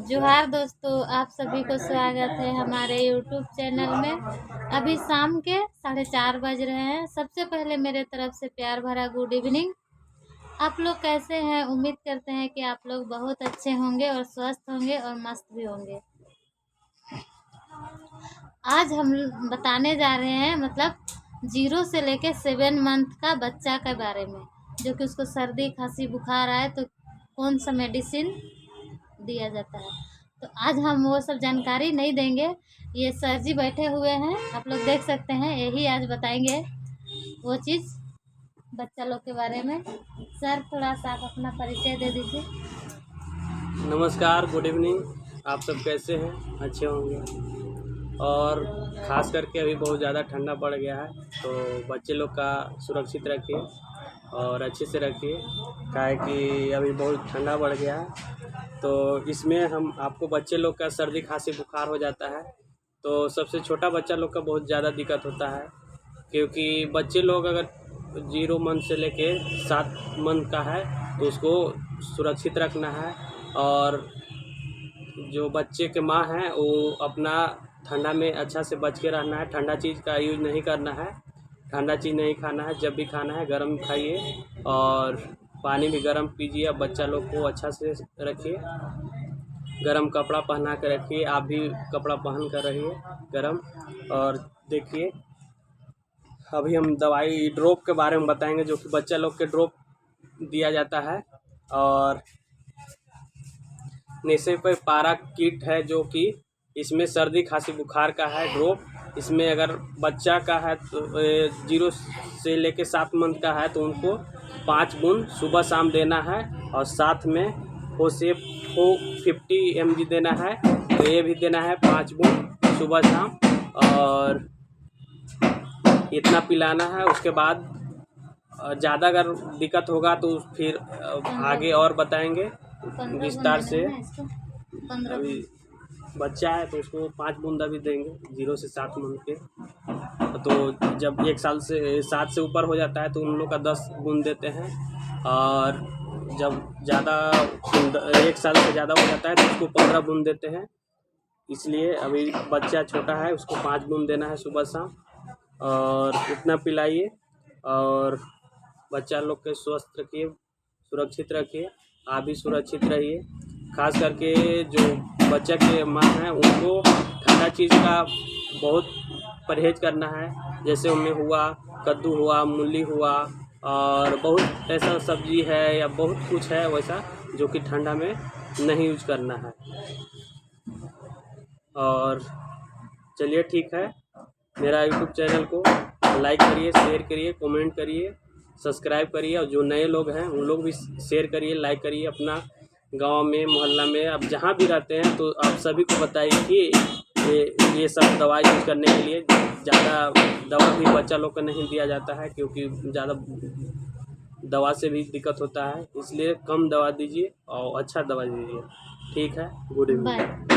जोहार दोस्तों, आप सभी को स्वागत है हमारे YouTube चैनल में। अभी शाम के 4:30 बज रहे हैं। सबसे पहले मेरे तरफ से प्यार भरा गुड इवनिंग। आप लोग कैसे हैं? उम्मीद करते हैं कि आप लोग बहुत अच्छे होंगे और स्वस्थ होंगे और मस्त भी होंगे। आज हम बताने जा रहे हैं मतलब 0 से लेके 7 मंथ का बच्चा के बारे में, जो कि उसको सर्दी खांसी बुखार आए तो कौन सा मेडिसिन दिया जाता है। तो आज हम वो सब जानकारी नहीं देंगे। ये सर जी बैठे हुए हैं, आप लोग देख सकते हैं, यही आज बताएंगे वो चीज़ बच्चा लोग के बारे में। सर थोड़ा सा आप अपना परिचय दे दीजिए। नमस्कार, गुड इवनिंग। आप सब कैसे हैं? अच्छे होंगे। और ख़ास करके अभी बहुत ज़्यादा ठंडा पड़ गया है, तो बच्चे लोग का सुरक्षित रखिए और अच्छे से रखिए, क्या है कि अभी बहुत ठंडा बढ़ गया है। तो इसमें हम आपको बच्चे लोग का सर्दी खांसी बुखार हो जाता है, तो सबसे छोटा बच्चा लोग का बहुत ज़्यादा दिक्कत होता है, क्योंकि बच्चे लोग अगर 0 मंथ से लेके 7 मंथ का है तो उसको सुरक्षित रखना है। और जो बच्चे के माँ हैं वो अपना ठंडा में अच्छा से बच के रहना है। ठंडा चीज़ का यूज़ नहीं करना है, ठंडा चीज़ नहीं खाना है। जब भी खाना है गर्म खाइए और पानी भी गर्म पीजिए। अब बच्चा लोग को अच्छा से रखिए, गर्म कपड़ा पहना कर रखिए। आप भी कपड़ा पहन कर रहिए गर्म। और देखिए, अभी हम दवाई ड्रॉप के बारे में बताएंगे, जो कि बच्चा लोग के ड्रॉप दिया जाता है। और नेसे पे पारा किट है, जो कि इसमें सर्दी खांसी बुखार का है ड्रॉप। इसमें अगर बच्चा का है तो 0 से लेके 7 मंथ का है तो उनको 5 बूंद सुबह शाम देना है। और साथ में होसेप 50 mg देना है, तो ये भी देना है 5 बूंद सुबह शाम। और इतना पिलाना है। उसके बाद ज़्यादा अगर दिक्कत होगा तो फिर आगे और बताएंगे विस्तार से। अभी बच्चा है तो उसको 5 बूंद अभी देंगे 0 से 7 मंथ के। तो जब 1 साल से 7 से ऊपर हो जाता है तो उन लोग का 10 बूंद देते हैं। और जब ज़्यादा 1 साल से ज़्यादा हो जाता है तो उसको 15 बूंद देते हैं। इसलिए अभी बच्चा छोटा है, उसको 5 बूंद देना है सुबह शाम। और इतना पिलाइए और बच्चा लोग के स्वस्थ रखिए, सुरक्षित रखिए। आप भी सुरक्षित रहिए। खास करके जो बच्चा के माँ हैं उनको ठंडा चीज़ का बहुत परहेज करना है। जैसे उनमें हुआ कद्दू हुआ, मूली हुआ, और बहुत ऐसा सब्जी है या बहुत कुछ है वैसा जो कि ठंडा में नहीं यूज करना है। और चलिए ठीक है, मेरा यूट्यूब चैनल को लाइक करिए, शेयर करिए, कमेंट करिए, सब्सक्राइब करिए। और जो नए लोग हैं उन लोग भी शेयर करिए, लाइक करिए। अपना गांव में, मोहल्ला में, आप जहां भी रहते हैं तो आप सभी को बताइए कि ये सब दवा यूज करने के लिए। ज़्यादा दवा भी बच्चा लोग को नहीं दिया जाता है, क्योंकि ज़्यादा दवा से भी दिक्कत होता है। इसलिए कम दवा दीजिए और अच्छा दवा दीजिए। ठीक है, गुड इवनिंग।